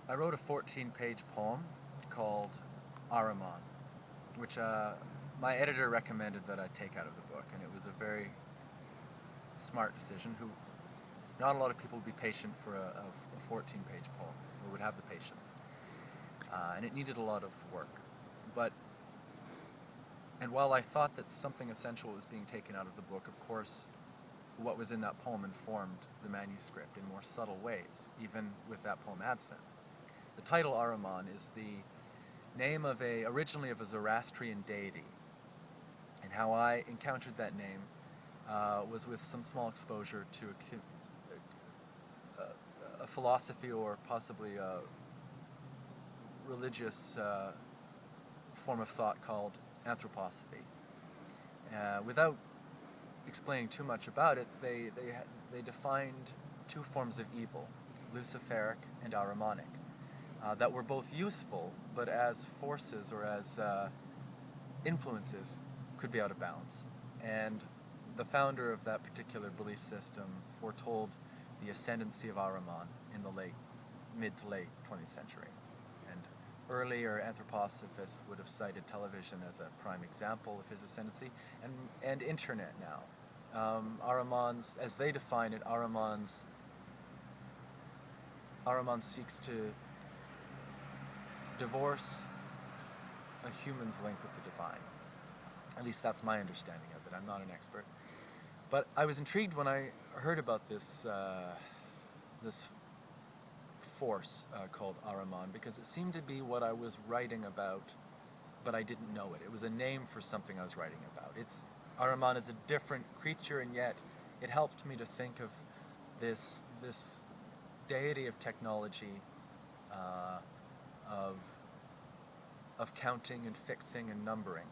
I wrote a 14-page poem called Ahriman, which my editor recommended that I take out of the book, and it was a very smart decision. Not a lot of people would be patient for a 14-page poem, or would have the patience, and it needed a lot of work. And while I thought that something essential was being taken out of the book, of course, what was in that poem informed the manuscript in more subtle ways, even with that poem absent. The title Ahriman is the name originally of a Zoroastrian deity, and how I encountered that name was with some small exposure to a philosophy, or possibly a religious form of thought called anthroposophy. Without explaining too much about it, they defined two forms of evil, Luciferic and Ahrimanic, that were both useful, but as forces or as influences could be out of balance. And the founder of that particular belief system foretold the ascendancy of Ahriman in the mid to late 20th century. And earlier anthroposophists would have cited television as a prime example of his ascendancy, and internet now. Ahriman's, as they define it, Ahriman seeks to divorce a human's link with the divine. At least that's my understanding of it. I'm not an expert. But I was intrigued when I heard about this force called Ahriman, because it seemed to be what I was writing about, but I didn't know it. It was a name for something I was writing about. Ahriman is a different creature, and yet it helped me to think of this deity of technology, of counting and fixing and numbering,